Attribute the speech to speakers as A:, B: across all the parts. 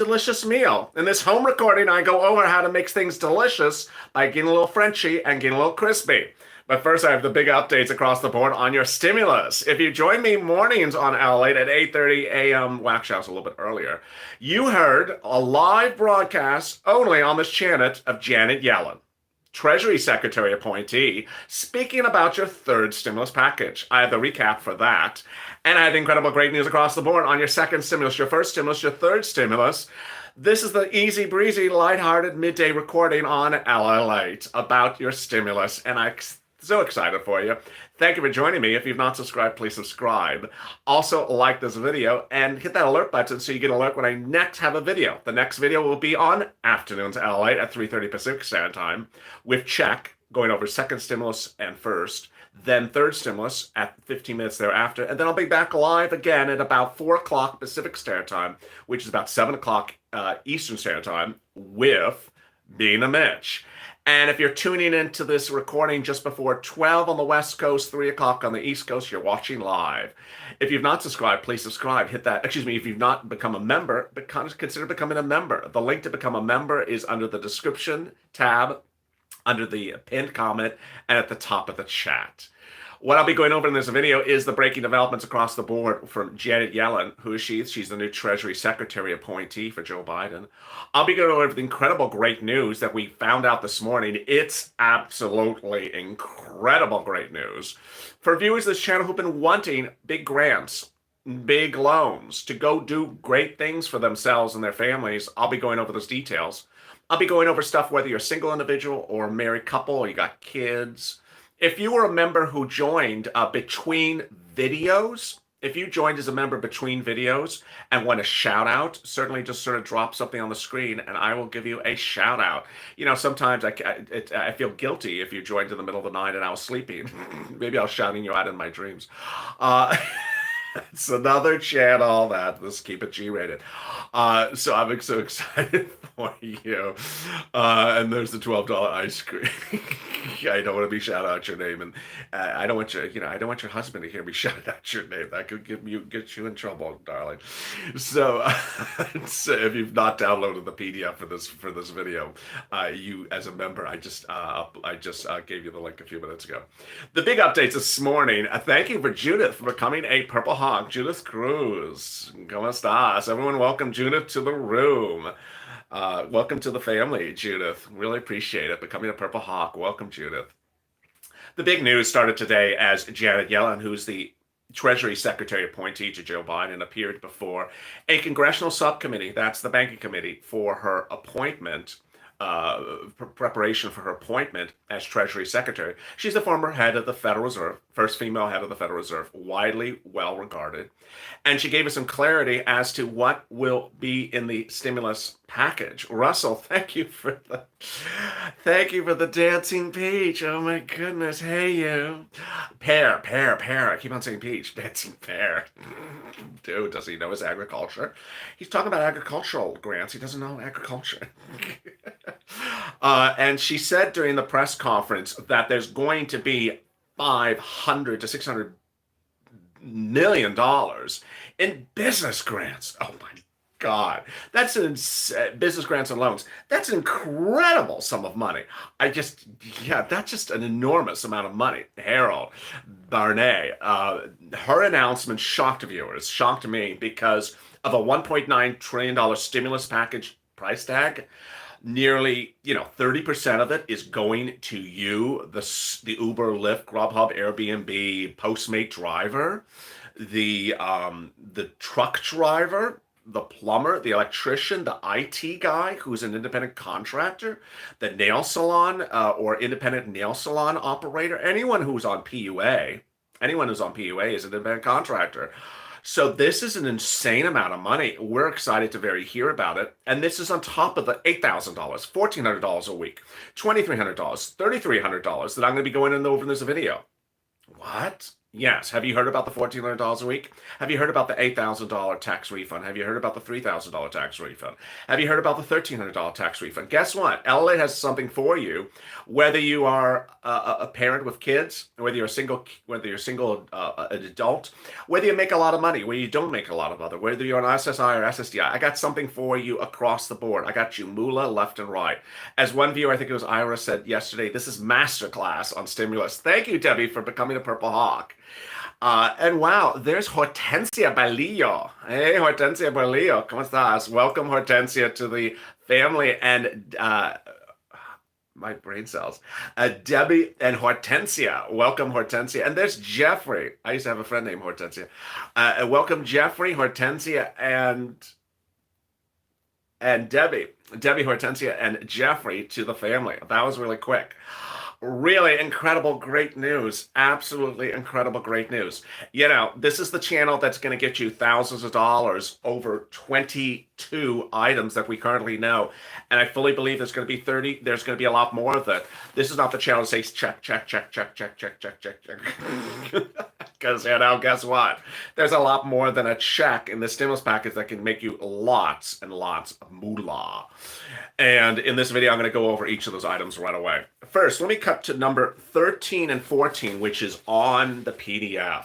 A: delicious meal. In this home recording, I go over how to make things delicious by getting a little Frenchy and getting a little crispy. But first, I have the big updates across the board on your stimulus. If you join me mornings on LALATE at 8:30 a.m., well, actually, I was a little bit earlier, you heard a live broadcast only on this channel of Janet Yellen, Treasury Secretary appointee, speaking about your third stimulus package. I have the recap for that. And I have incredible great news across the board on your second stimulus, your first stimulus, your third stimulus. This is the easy breezy, lighthearted midday recording on LALATE about your stimulus. And I'm so excited for you. Thank you for joining me. If you've not subscribed, please subscribe. Also, like this video and hit that alert button so you get an alert when I next have a video. The next video will be on afternoons LALATE at 3:30 Pacific Standard Time with Check going over second stimulus and first, then third stimulus at 15 minutes thereafter, and then I'll be back live again at about 4 o'clock Pacific Standard Time, which is about 7 o'clock Eastern Standard Time with Being a Mitch. And if you're tuning into this recording just before 12 on the West Coast, 3 o'clock on the East Coast, you're watching live. If you've not subscribed, please subscribe. Hit that. Excuse me, if you've not become a member, consider becoming a member. The link to become a member is under the description tab, under the pinned comment, and at the top of the chat. What I'll be going over in this video is the breaking developments across the board from Janet Yellen. Who is she? She's the new Treasury Secretary appointee for Joe Biden. I'll be going over the incredible great news that we found out this morning. It's absolutely incredible great news. For viewers of this channel who've been wanting big grants, big loans to go do great things for themselves and their families, I'll be going over those details. I'll be going over stuff whether you're a single individual or a married couple or you got kids. If you were a member who joined between videos, if you joined as a member between videos and want a shout out, certainly just sort of drop something on the screen and I will give you a shout out. You know, sometimes I feel guilty if you joined in the middle of the night and I was sleeping. Maybe I was shouting you out in my dreams. It's another channel that let's keep it G-rated. So I'm so excited for you. And there's the $12 ice cream. I don't want to be shouting out your name, and I don't want I don't want your husband to hear me shouting out your name. That could get you in trouble, darling. So, so if you've not downloaded the PDF for this video, you as a member, I just gave you the link a few minutes ago. The big updates this morning. Thank you for Judith for becoming a Purple Hawk. Judith Cruz, ¿cómo estás? Everyone, welcome Judith to the room. Welcome to the family, Judith. Really appreciate it. Becoming a Purple Hawk. Welcome, Judith. The big news started today as Janet Yellen, who's the Treasury Secretary appointee to Joe Biden, appeared before a congressional subcommittee, that's the banking committee, for her appointment, preparation for her appointment as Treasury Secretary. She's the former head of the Federal Reserve, first female head of the Federal Reserve, widely well regarded. And she gave us some clarity as to what will be in the stimulus package. Russell, thank you for the dancing peach. Oh my goodness. Hey you. Pear. I keep on saying peach. Dancing pear. Dude, does he know his agriculture? He's talking about agricultural grants. He doesn't know agriculture. And she said during the press conference that there's going to be $500 to $600 million in business grants. Oh my God, that's business grants and loans. That's an incredible sum of money. That's just an enormous amount of money. Harold Barnett, her announcement shocked viewers, shocked me because of a $1.9 trillion stimulus package price tag. Nearly, 30% of it is going to you, the Uber, Lyft, Grubhub, Airbnb, Postmate driver, the truck driver, the plumber, the electrician, the IT guy who's an independent contractor, the nail salon or independent nail salon operator, anyone who's on PUA is an independent contractor. So this is an insane amount of money. We're excited to hear about it. And this is on top of the $8,000, $1,400 a week, $2,300, $3,300 that I'm going to be going over in this video. What? Yes. Have you heard about the $1,400 a week? Have you heard about the $8,000 tax refund? Have you heard about the $3,000 tax refund? Have you heard about the $1,300 tax refund? Guess what? LA has something for you. Whether you are a parent with kids, whether you're single, an adult, whether you make a lot of money, whether you don't make a lot of money, whether you're an SSI or SSDI, I got something for you across the board. I got you moolah left and right. As one viewer, I think it was Ira, said yesterday, this is masterclass on stimulus. Thank you, Debbie, for becoming a Purple Hawk. And wow, there's Hortensia Balillo. Hey, Hortensia Balillo, ¿cómo estás? Welcome, Hortensia, to the family. And my brain cells. Debbie and Hortensia. Welcome, Hortensia. And there's Jeffrey. I used to have a friend named Hortensia. Welcome, Jeffrey, Hortensia, and Debbie. Debbie, Hortensia, and Jeffrey to the family. That was really quick. Really incredible, great news. Absolutely incredible, great news. You know, this is the channel that's going to get you thousands of dollars over 22 items that we currently know. And I fully believe there's going to be 30. There's going to be a lot more of that. This is not the channel that says check, check, check, check, check, check, check, check, check. Because, you know, guess what? There's a lot more than a check in the stimulus package that can make you lots and lots of moolah. And in this video, I'm going to go over each of those items right away. First, let me cut to number 13 and 14, which is on the PDF.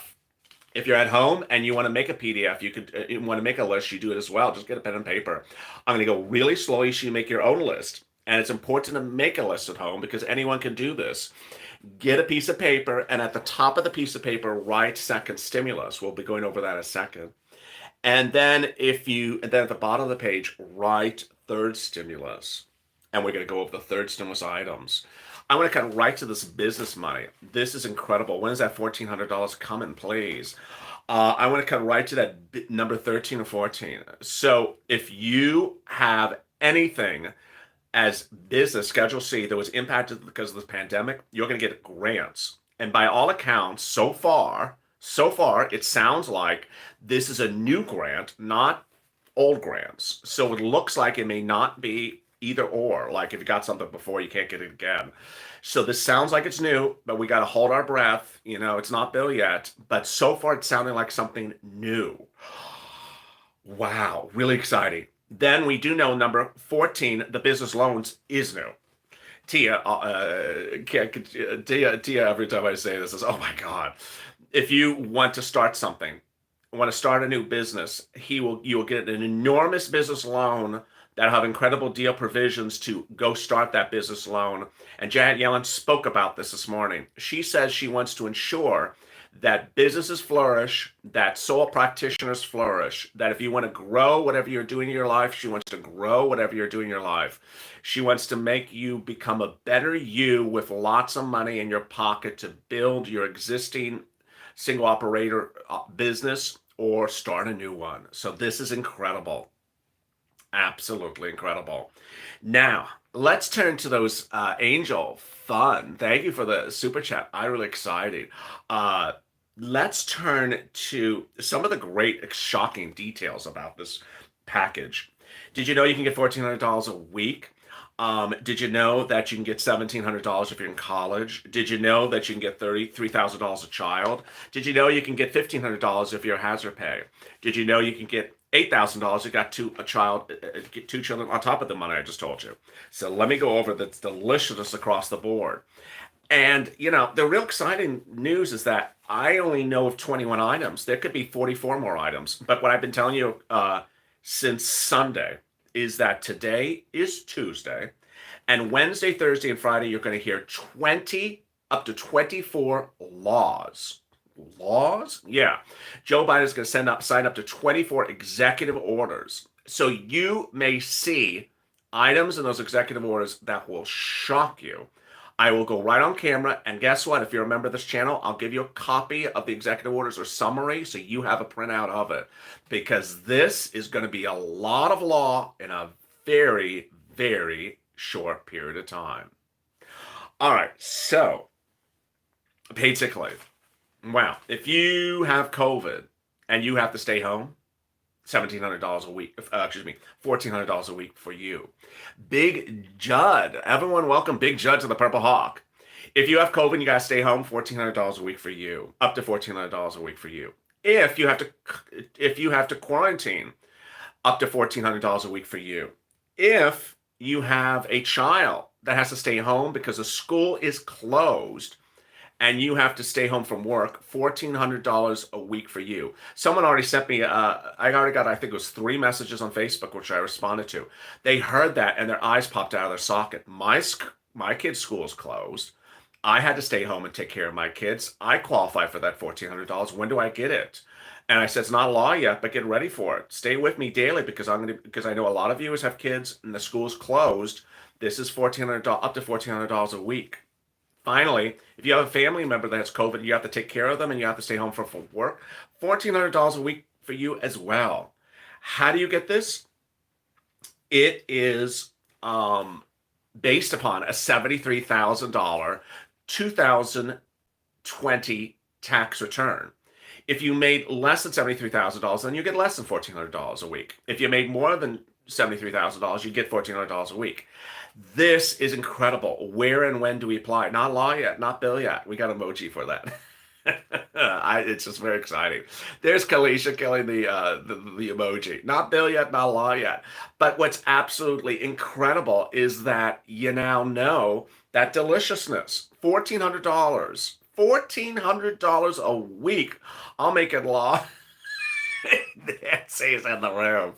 A: If you're at home and you want to make a PDF, you want to make a list, you do it as well. Just get a pen and paper. I'm going to go really slowly so you make your own list. And it's important to make a list at home because anyone can do this. Get a piece of paper, and at the top of the piece of paper, write second stimulus. We'll be going over that in a second. And then at the bottom of the page, write third stimulus. And we're going to go over the third stimulus items. I want to cut right to this business money. This is incredible. When is that $1,400 coming, please? I want to cut right to that number 13 or 14. So if you have anything as business Schedule C that was impacted because of the pandemic, you're going to get grants. And by all accounts, so far, it sounds like this is a new grant, not old grants. So it looks like it may not be either or. Like if you got something before, you can't get it again. So this sounds like it's new, but we got to hold our breath. You know, it's not Bill yet, but so far it's sounding like something new. Wow, really exciting. Then we do know number 14, the business loans is new. Tia, every time I say this is, oh my God. If you want to start something, want to start a new business, you will get an enormous business loan that have incredible deal provisions to go start that business loan. And Janet Yellen spoke about this morning. She says she wants to ensure that businesses flourish, that sole practitioners flourish, that if you want to grow whatever you're doing in your life, she wants to grow whatever you're doing in your life. She wants to make you become a better you with lots of money in your pocket to build your existing single operator business or start a new one. So this is incredible. Absolutely incredible. Now, let's turn to those Angel Fun. Thank you for the super chat. I'm really excited. Let's turn to some of the great, shocking details about this package. Did you know you can get $1,400 a week? Did you know that you can get $1,700 if you're in college? Did you know that you can get $33,000 a child? Did you know you can get $1,500 if you're hazard pay? Did you know you can get $8,000 you got get two children on top of the money I just told you? So let me go over the deliciousness across the board. And, you know, the real exciting news is that I only know of 21 items. There could be 44 more items. But what I've been telling you since Sunday is that today is Tuesday. And Wednesday, Thursday, and Friday, you're going to hear up to 24 laws. Laws? Yeah. Joe Biden is going to sign up to 24 executive orders. So you may see items in those executive orders that will shock you. I will go right on camera, and guess what? If you're a member of this channel, I'll give you a copy of the executive orders or summary so you have a printout of it, because this is going to be a lot of law in a very, very short period of time. All right, so basically, wow, if you have COVID and you have to stay home, $1,700 a week, $1,400 a week for you. Big Judd, everyone welcome Big Judd to the Purple Hawk. If you have COVID and you got to stay home, $1,400 a week for you, up to $1,400 a week for you. If you have to quarantine, up to $1,400 a week for you. If you have a child that has to stay home because the school is closed and you have to stay home from work, $1,400 a week for you. Someone already sent me, I already got, I think it was 3 messages on Facebook, which I responded to. They heard that and their eyes popped out of their socket. My kid's school is closed. I had to stay home and take care of my kids. I qualify for that $1,400. When do I get it? And I said, it's not law yet, but get ready for it. Stay with me daily because I know a lot of viewers have kids and the school's closed. This is $1,400, up to $1,400 a week. Finally, if you have a family member that has COVID, you have to take care of them and you have to stay home from work, $1,400 a week for you as well. How do you get this? It is based upon a $73,000 2020 tax return. If you made less than $73,000, then you get less than $1,400 a week. If you made more than $73,000, you get $1,400 a week. This is incredible. Where and when do we apply? Not law yet, not bill yet. We got emoji for that. It's just very exciting. There's Kalisha killing the emoji. Not bill yet, not law yet. But what's absolutely incredible is that you now know that deliciousness, $1,400. $1,400 a week. I'll make it law. Nancy's in the room.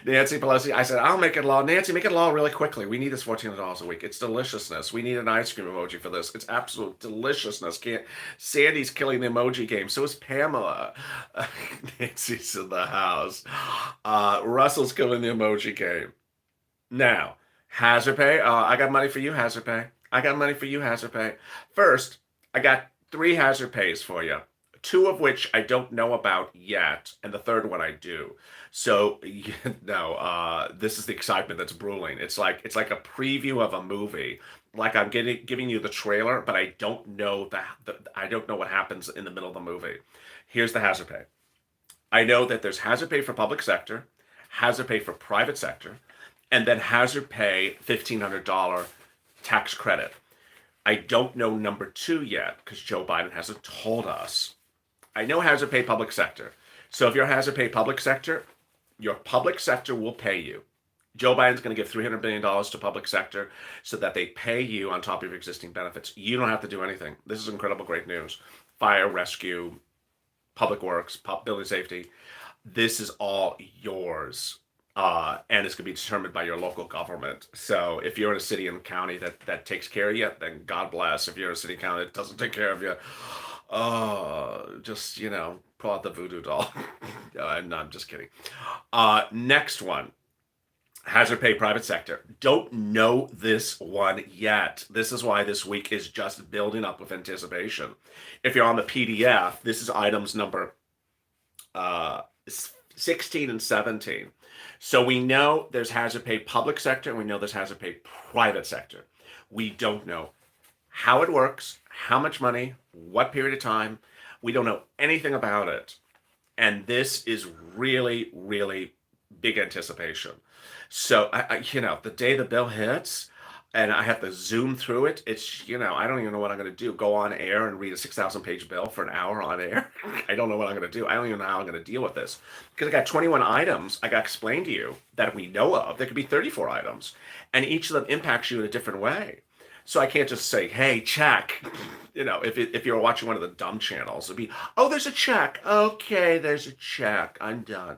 A: Nancy Pelosi, I said, I'll make it law. Nancy, make it law really quickly. We need this $1,400 a week. It's deliciousness. We need an ice cream emoji for this. It's absolute deliciousness. Sandy's killing the emoji game. So is Pamela. Nancy's in the house. Russell's killing the emoji game. Now, hazard pay. I got money for you, hazard pay. I got money for you, hazard pay. First, I got 3 hazard pays for you. 2 of which I don't know about yet, and the third one I do. So, this is the excitement that's brewing. It's like a preview of a movie. Like I'm giving you the trailer, but I don't know I don't know what happens in the middle of the movie. Here's the hazard pay. I know that there's hazard pay for public sector, hazard pay for private sector, and then hazard pay $1,500 tax credit. I don't know number 2 yet because Joe Biden hasn't told us. I know hazard pay public sector. So if you're hazard pay public sector, your public sector will pay you. Joe Biden's going to give $300 billion to public sector so that they pay you on top of your existing benefits. You don't have to do anything. This is incredible, great news. Fire, rescue, public works, building safety. This is all yours. And it's going to be determined by your local government. So if you're in a city and county that takes care of you, then God bless. If you're in a city and county that doesn't take care of you, just, pull out the voodoo doll. No, I'm just kidding. Next one, hazard pay private sector. Don't know this one yet. This is why this week is just building up with anticipation. If you're on the PDF, this is items number 16 and 17. So we know there's hazard pay public sector, and we know there's hazard pay private sector. We don't know how it works, how much money, what period of time. We don't know anything about it. And this is really, really big anticipation. So, the day the bill hits and I have to zoom through it, it's, I don't even know what I'm going to do. Go on air and read a 6,000-page bill for an hour on air? I don't know what I'm going to do. I don't even know how I'm going to deal with this. Because I got 21 items I got to explain to you that we know of. There could be 34 items. And each of them impacts you in a different way. So I can't just say, hey, check. If you're watching one of the dumb channels, it'd be, oh, there's a check. Okay, there's a check. I'm done.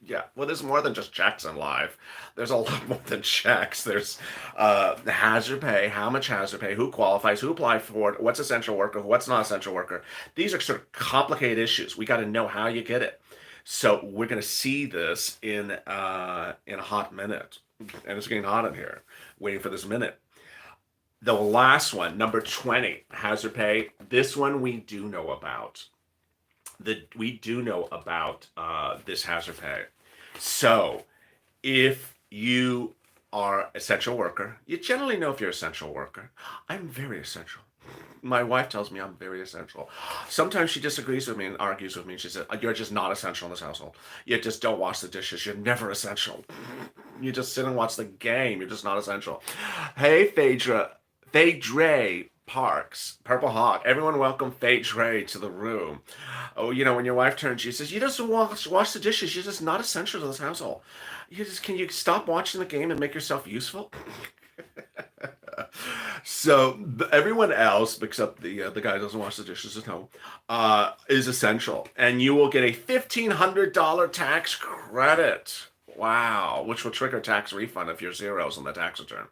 A: Yeah, well, there's more than just checks in life. There's a lot more than checks. There's the hazard pay, how much hazard pay, who qualifies, who applied for it, what's essential worker, what's not essential worker. These are sort of complicated issues. We got to know how you get it. So we're going to see this in a hot minute. And it's getting hot in here, waiting for this minute. The last one, number 20, hazard pay. This one we do know about. We do know about this hazard pay. So if you are essential worker, you generally know if you're essential worker. I'm very essential. My wife tells me I'm very essential. Sometimes she disagrees with me and argues with me. She says, you're just not essential in this household. You just don't wash the dishes. You're never essential. You just sit and watch the game. You're just not essential. Hey, Phaedra, Parks, Purple Hawk. Everyone welcome Faye Dre to the room. Oh, when your wife turns, she says, "You just wash the dishes. You're just not essential to this household. Can you stop watching the game and make yourself useful?" So everyone else, except the guy who doesn't wash the dishes at home, is essential, and you will get a $1,500 tax credit. Wow, which will trigger tax refund if you're zeros on the tax return.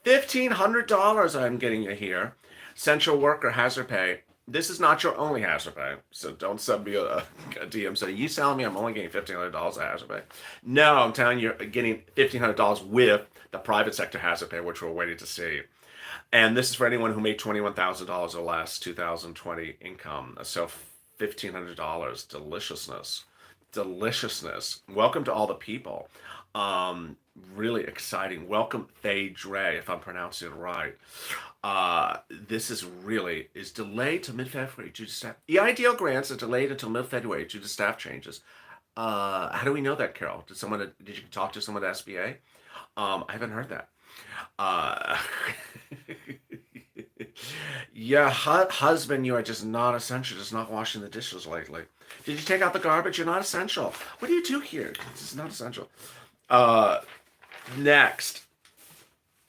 A: $1,500 I'm getting you here. Essential worker hazard pay. This is not your only hazard pay, so don't send me a DM saying, "You telling me I'm only getting $1,500 of hazard pay?" No, I'm telling you, you're getting $1,500 with the private sector hazard pay, which we're waiting to see. And this is for anyone who made $21,000 or less 2020 income. So $1,500. Deliciousness. Welcome to all the people. Really exciting. Welcome, Faye Dre, if I'm pronouncing it right. This is delayed to mid-February due to staff. EIDL grants are delayed until mid-February due to staff changes. How do we know that, Carol? Did you talk to someone at SBA? I haven't heard that. Yeah, husband, you are just not essential. Just not washing the dishes lately. Did you take out the garbage? You're not essential. What do you do here? This is not essential. Next.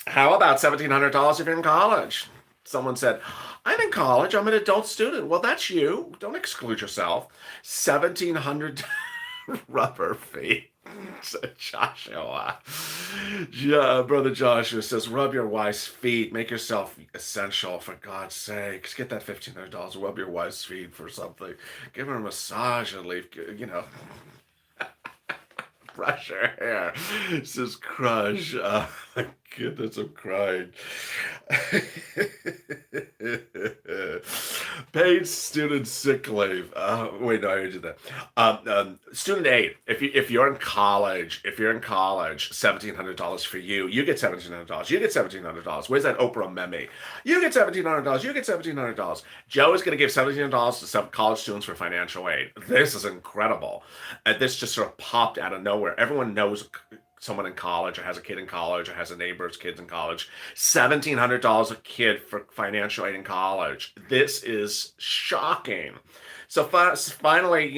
A: How about $1,700 if you're in college? Someone said, "I'm in college. I'm an adult student." Well, that's you. Don't exclude yourself. $1,700 rubber feet. Joshua. Yeah, Brother Joshua says, "Rub your wife's feet. Make yourself essential, for God's sakes. Get that $1,500. Rub your wife's feet for something. Give her a massage and leave, brush her hair." Says Crush. Oh my goodness, I'm crying. Paid student sick leave. Wait, no, I already did that. Student aid. If you're in college, $1,700 for you. You get $1,700. You get $1,700. Where's that Oprah meme? You get $1,700. You get $1,700. Joe is going to give $1,700 to some college students for financial aid. This is incredible. This just sort of popped out of nowhere. Everyone knows someone in college, or has a kid in college, or has a neighbor's kids in college. $1,700 a kid for financial aid in college. This is shocking. So finally,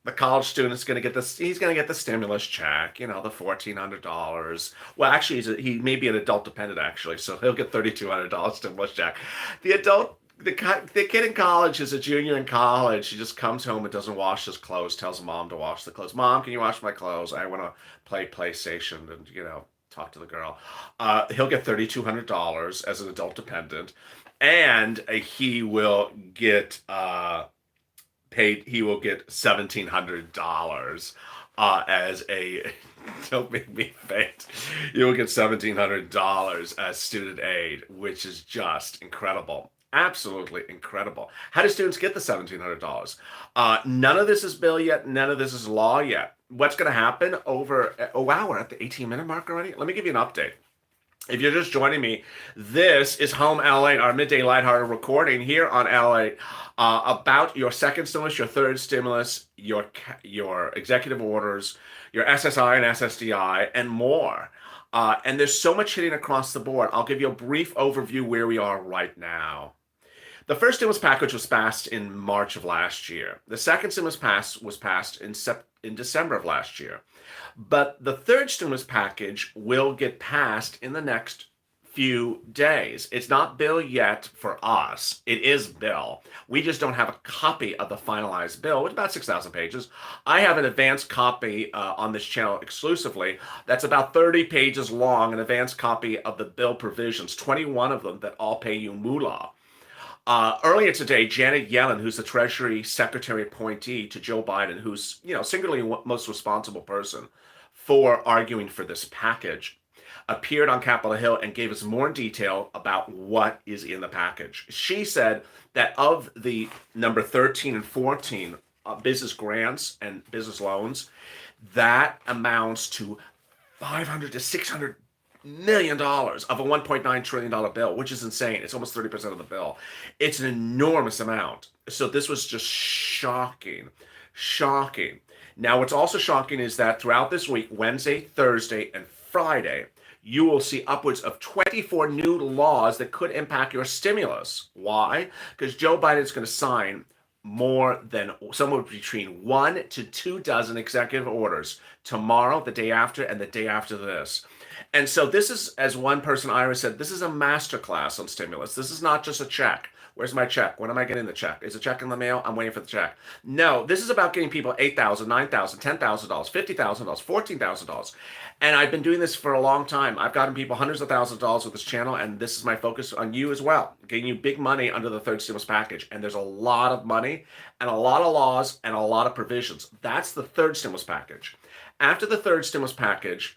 A: the college student is going to get this. He's going to get the stimulus check, the $1,400. Well, actually, he may be an adult dependent, actually, so he'll get $3,200 stimulus check. The kid in college is a junior in college. He just comes home and doesn't wash his clothes, tells mom to wash the clothes. "Mom, can you wash my clothes? I want to play PlayStation and, talk to the girl." He'll get $3,200 as an adult dependent, and he will get paid. He will get $1,700 as a. Don't make me faint. You will get $1,700 as student aid, which is just incredible. Absolutely incredible. How do students get the $1,700? None of this is bill yet. None of this is law yet. What's going to happen over? Oh, wow, we're at the 18-minute mark already. Let me give you an update. If you're just joining me, this is Home LA, our midday lighthearted recording here on LA about your second stimulus, your third stimulus, your executive orders, your SSI and SSDI, and more. And there's so much hitting across the board. I'll give you a brief overview where we are right now. The first stimulus package was passed in March of last year. The second stimulus was passed in December of last year. But the third stimulus package will get passed in the next few days. It's not bill yet for us. It is bill. We just don't have a copy of the finalized bill. It's about 6,000 pages. I have an advanced copy on this channel exclusively that's about 30 pages long, an advanced copy of the bill provisions, 21 of them that all pay you moolah. Earlier today, Janet Yellen, who's the Treasury Secretary appointee to Joe Biden, who's singularly most responsible person for arguing for this package, appeared on Capitol Hill and gave us more detail about what is in the package. She said that of the number 13 and 14 business grants and business loans, that amounts to $500 to $600 million of a $1.9 trillion bill, which is insane. It's almost 30% of the bill. It's an enormous amount. So this was just shocking. Now, what's also shocking is that throughout this week, Wednesday, Thursday, and Friday, you will see upwards of 24 new laws that could impact your stimulus. Why? Because Joe Biden is going to sign more than somewhere between 1 to 2 dozen executive orders tomorrow, the day after, and the day after this. And so this is, as one person, Ira, said, this is a masterclass on stimulus. This is not just a check. Where's my check? When am I getting the check? Is the check in the mail? I'm waiting for the check. No, this is about getting people $8,000, $9,000, $10,000, $50,000, $14,000. And I've been doing this for a long time. I've gotten people hundreds of thousands of dollars with this channel, and this is my focus on you as well, getting you big money under the third stimulus package. And there's a lot of money and a lot of laws and a lot of provisions. That's the third stimulus package. After the third stimulus package,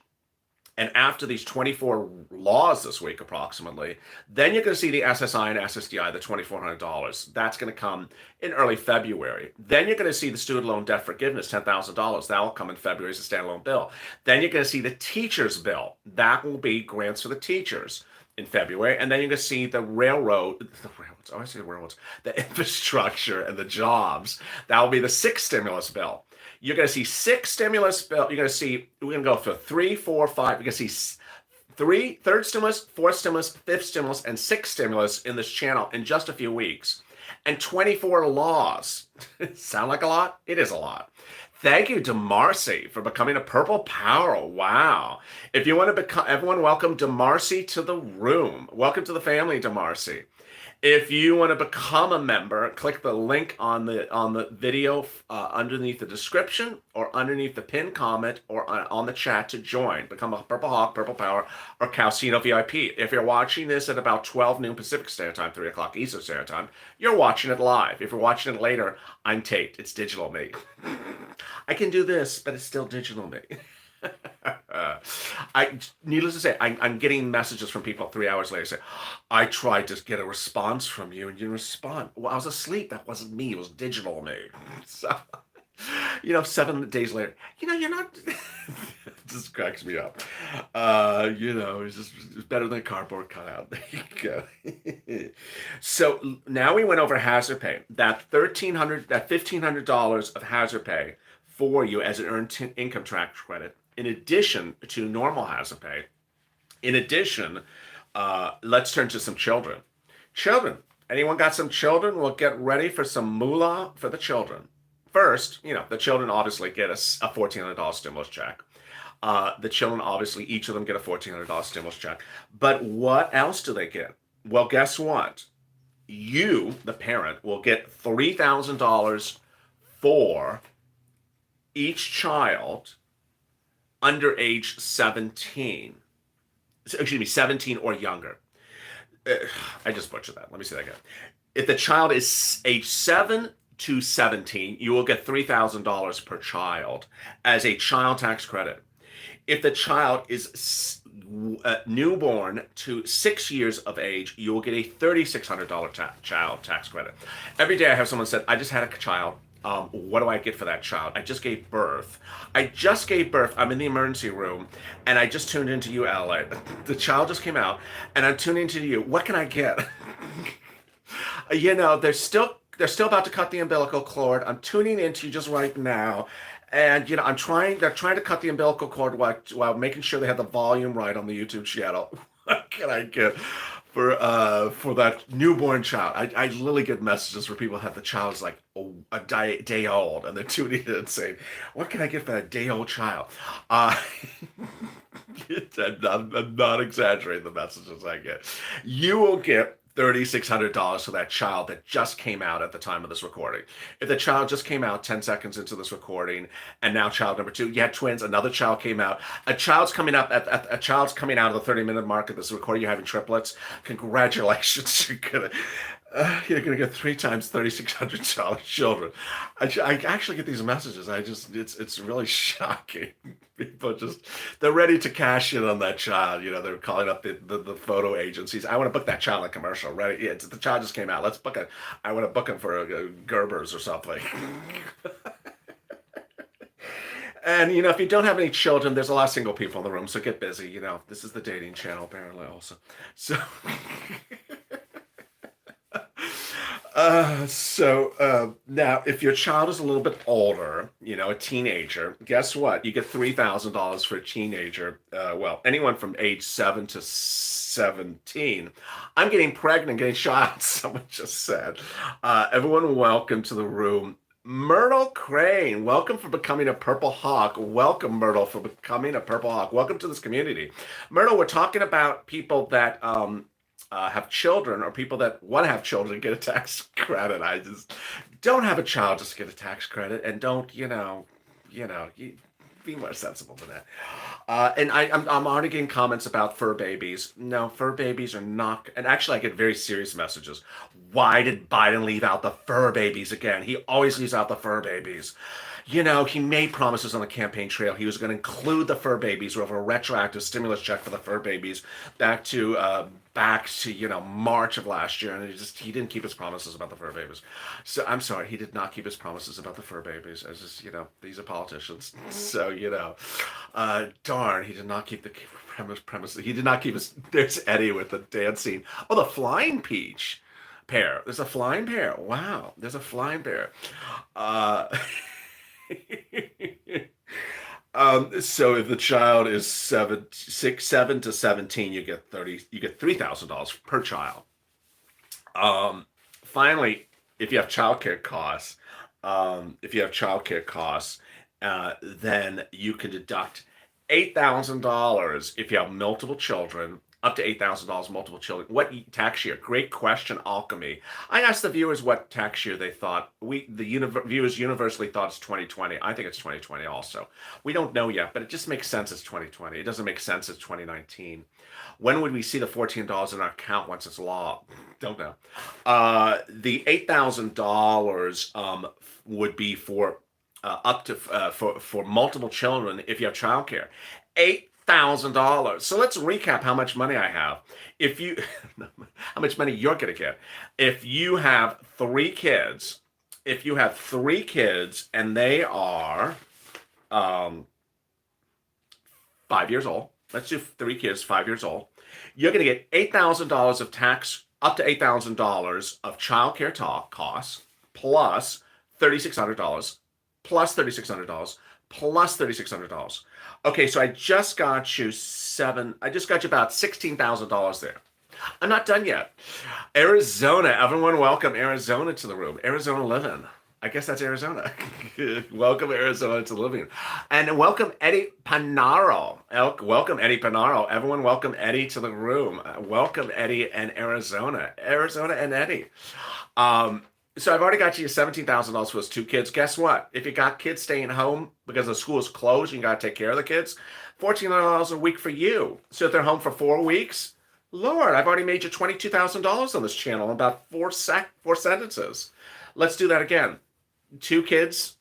A: and after these 24 laws this week, approximately, then you're going to see the SSI and SSDI, the $2,400. That's going to come in early February. Then you're going to see the student loan debt forgiveness, $10,000. That will come in February as a standalone bill. Then you're going to see the teachers bill. That will be grants for the teachers in February. And then you're going to see the the infrastructure and the jobs. That will be the sixth stimulus bill. You're going to see 6 stimulus bills. You're going to see, we're going to go for 3, 4, 5. You're going to see 3, third stimulus, fourth stimulus, fifth stimulus, and sixth stimulus in this channel in just a few weeks. And 24 laws. Sound like a lot? It is a lot. Thank you to Marcy for becoming a Purple Power. Wow. If you want to become, everyone welcome DeMarcy to the room. Welcome to the family, DeMarcy. If you want to become a member, click the link on the video underneath the description or underneath the pinned comment or on the chat to join. Become a Purple Hawk, Purple Power, or Calcino VIP. If you're watching this at about 12 noon Pacific Standard Time, 3 o'clock Eastern Standard Time, you're watching it live. If you're watching it later, I'm Tate. It's digital me. I can do this, but it's still digital me. Needless to say, I'm getting messages from people 3 hours later say, I tried to get a response from you and you didn't respond. Well, I was asleep. That wasn't me. It was digital me. So, 7 days later, you're not. It just cracks me up. It's better than a cardboard cutout. There you go. So now we went over hazard pay. That $1,500 of hazard pay for you as an earned income tax credit, in addition to normal hazard pay. In addition, let's turn to some children. Children. Anyone got some children? We'll get ready for some moolah for the children. First, the children obviously get a $1,400 stimulus check. The children, obviously, each of them get a $1,400 stimulus check. But what else do they get? Well, guess what? You, the parent, will get $3,000 for each child under age 17. Excuse me, 17 or younger. I just butchered that. Let me say that again. If the child is age 7 to 17, you will get $3,000 per child as a child tax credit. If the child is newborn to 6 years of age, you will get a $3,600 child tax credit. Every day I have someone said, I just had a child. What do I get for that child? I just gave birth. I'm in the emergency room, and I just tuned into you, LA. The child just came out, and I'm tuning into you. What can I get? They're still about to cut the umbilical cord. I'm tuning into you just right now. And, they're trying to cut the umbilical cord while making sure they have the volume right on the YouTube channel. What can I get for that newborn child? I literally get messages where people have the child's like a day old, and they're tuning in and saying, what can I get for that day-old child? I'm not exaggerating the messages I get. You will get $3,600 for that child that just came out at the time of this recording. If the child just came out 10 seconds into this recording, and now child number 2, you had twins, another child came out, a child's coming out of the 30-minute mark of this recording, you're having triplets. Congratulations. You're gonna get 3 times $3,600 children. I actually get these messages. It's really shocking. People they're ready to cash in on that child. They're calling up the photo agencies. I want to book that child in a commercial. Ready? Yeah, the child just came out. Let's book it. I want to book him for Gerber's or something. And if you don't have any children, there's a lot of single people in the room, so get busy. This is the dating channel apparently also. So Now, if your child is a little bit older, a teenager, guess what? You get $3,000 for a teenager. Well, anyone from age 7 to 17. I'm getting pregnant, getting shot, someone just said. Everyone, welcome to the room. Myrtle Crane, welcome for becoming a Purple Hawk. Welcome, Myrtle, for becoming a Purple Hawk. Welcome to this community. Myrtle, we're talking about people that have children, or people that want to have children and get a tax credit. I just don't have a child just to get a tax credit, and don't be more sensible than that. And I'm already getting comments about fur babies. No, fur babies are not. And actually, I get very serious messages. Why did Biden leave out the fur babies again? He always leaves out the fur babies. He made promises on the campaign trail. He was going to include the fur babies with a retroactive stimulus check for the fur babies back to March of last year, and he didn't keep his promises about the fur babies. So I'm sorry, he did not keep his promises about the fur babies. As just these are politicians. So darn, he did not keep the premises. He did not keep his. There's Eddie with the dancing. Oh, the flying peach pear. There's a flying pear. Wow, there's a flying pear. So if the child is 7 to 17, you get $3,000 per child. Finally, if you have childcare costs, then you can deduct $8,000 if you have multiple children. Up to $8,000 multiple children. What tax year? Great question, Alchemy. I asked the viewers what tax year they thought. Viewers universally thought it's 2020. I think it's 2020 also. We don't know yet, but it just makes sense it's 2020. It doesn't make sense it's 2019. When would we see the $14 in our account once it's law? Don't know. The $8,000 would be for up to for multiple children if you have childcare. $8,000. So let's recap how much money I have. How much money you're going to get. If you have 3 kids, and they are 5 years old, let's do 3 kids, 5 years old, you're going to get $8,000 of tax, up to $8,000 of childcare costs, plus $3,600, plus $3,600, plus $3,600. Okay, so I just got you about $16,000 there. I'm not done yet. Arizona, everyone welcome Arizona to the room. Arizona living. I guess that's Arizona. Welcome Arizona to living. And welcome Eddie Panaro. Welcome Eddie Panaro. Everyone welcome Eddie to the room. Welcome Eddie and Arizona. Arizona and Eddie. So I've already got you $17,000 for those 2 kids. Guess what? If you got kids staying home because the school is closed, you got to take care of the kids, $1,400 a week for you. So if they're home for 4 weeks, Lord, I've already made you $22,000 on this channel in about 4 sentences. Let's do that again. 2 kids,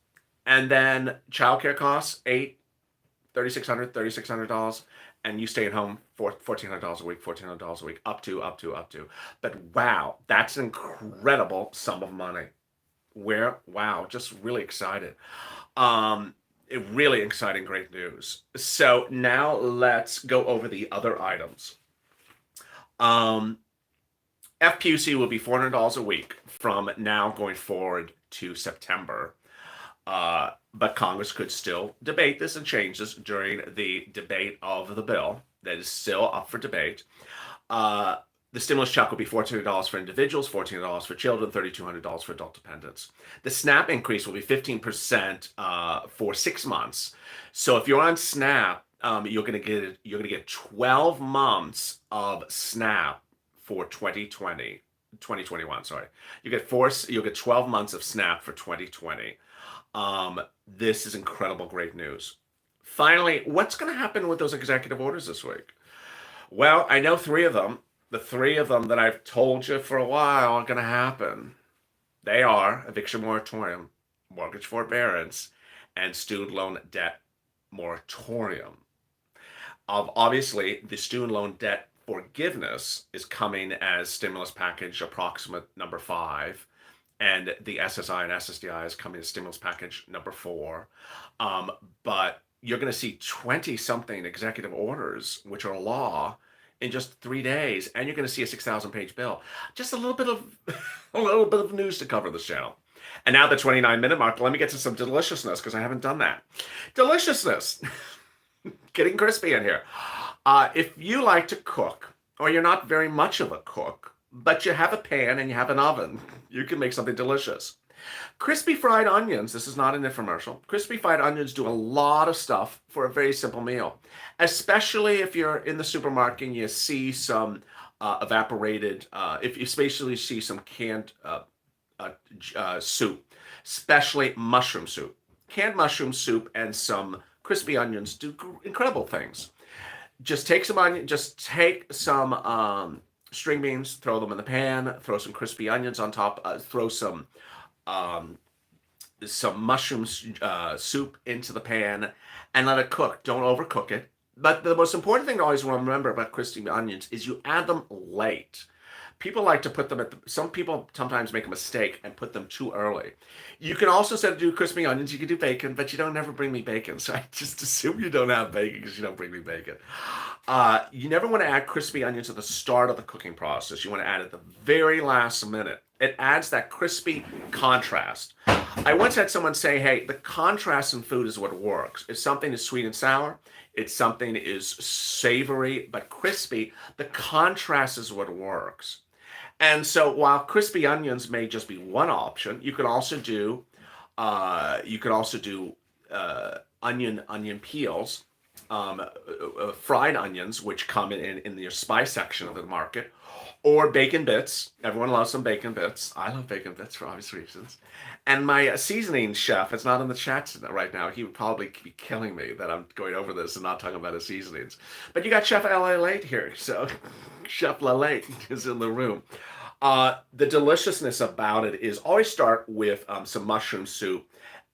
A: and then childcare costs, $3,600, and you stay at home for $1,400 a week, up to. But wow, that's an incredible sum of money. Wow, just really excited. Really exciting, great news. So now let's go over the other items. FPUC will be $400 a week from now going forward to September. But Congress could still debate this and change this during the debate of the bill. That is still up for debate. The stimulus check will be $1,400 for individuals, $1,400 for children, $3,200 for adult dependents. The SNAP increase will be 15% for 6 months. So if you're on SNAP, you're gonna get 12 months of SNAP for 2021. Sorry, you'll get 12 months of SNAP for 2020. This is incredible, great news. Finally, what's going to happen with those executive orders this week? Well, I know 3 of them. The 3 of them that I've told you for a while are going to happen. They are eviction moratorium, mortgage forbearance, and student loan debt moratorium. Obviously, the student loan debt forgiveness is coming as stimulus package approximate number 5. And the SSI and SSDI is coming as stimulus package number 4. But you're going to see 20-something executive orders, which are law, in just 3 days, and you're going to see a 6,000-page bill. Just a little bit of a little bit of news to cover this channel. And now the 29-minute mark, let me get to some deliciousness because I haven't done that. Deliciousness. Getting crispy in here. If you like to cook, or you're not very much of a cook, but you have a pan and you have an oven, you can make something delicious. Crispy fried onions, this is not an infomercial. Crispy fried onions do a lot of stuff for a very simple meal, especially if you're in the supermarket and you see some evaporated, if you especially see some canned soup, especially mushroom soup. Canned mushroom soup and some crispy onions do incredible things. Just take some onion, just take some string beans, throw them in the pan, throw some crispy onions on top, throw some mushroom soup into the pan and let it cook. Don't overcook it. But the most important thing to always remember about crispy onions is you add them late. People like to put them some people sometimes make a mistake and put them too early. You can also, instead of do crispy onions, you can do bacon, but you don't never bring me bacon. So I just assume you don't have bacon because you don't bring me bacon. You never want to add crispy onions at the start of the cooking process. You want to add it at the very last minute. It adds that crispy contrast. I once had someone say, hey, the contrast in food is what works. If something is sweet and sour, if something is savory but crispy, the contrast is what works. And so while crispy onions may just be one option, you could also do onion peels, fried onions, which come in your spice section of the market, or bacon bits. Everyone loves some bacon bits. I love bacon bits for obvious reasons. And my seasoning chef is not in the chat right now. He would probably be killing me that I'm going over this and not talking about his seasonings. But you got Chef LALATE here, so Chef LALATE is in the room. The deliciousness about it is always start with some mushroom soup,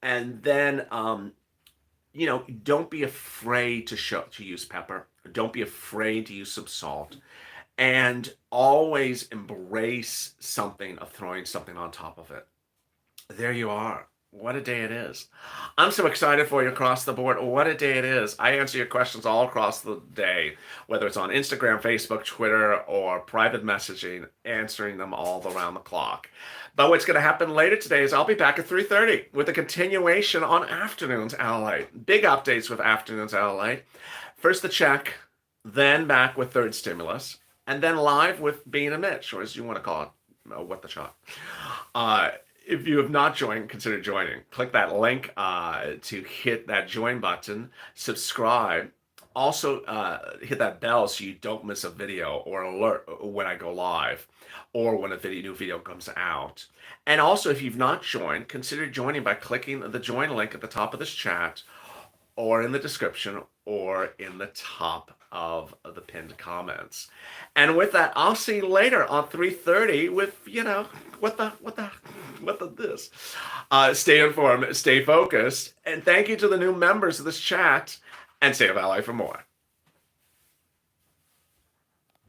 A: and then don't be afraid to use pepper. Don't be afraid to use some salt. And always embrace something of throwing something on top of it. There you are. What a day it is. I'm so excited for you across the board. What a day it is. I answer your questions all across the day, whether it's on Instagram, Facebook, Twitter, or private messaging, answering them all around the clock. But what's going to happen later today is I'll be back at 3:30 with a continuation on Afternoons LALATE. Big updates with Afternoons LALATE. First the check, then back with third stimulus, and then live with Bean and Mitch, or as you want to call it, What the Shot. If you have not joined, consider joining. Click that link to hit that join button, subscribe. Also, hit that bell so you don't miss a video or alert when I go live or when a new video comes out. And also, if you've not joined, consider joining by clicking the join link at the top of this chat or in the description or in the top of the pinned comments. And with that, I'll see you later on 3:30 with, this. Stay informed, stay focused, and thank you to the new members of this chat, and stay with Ally for more.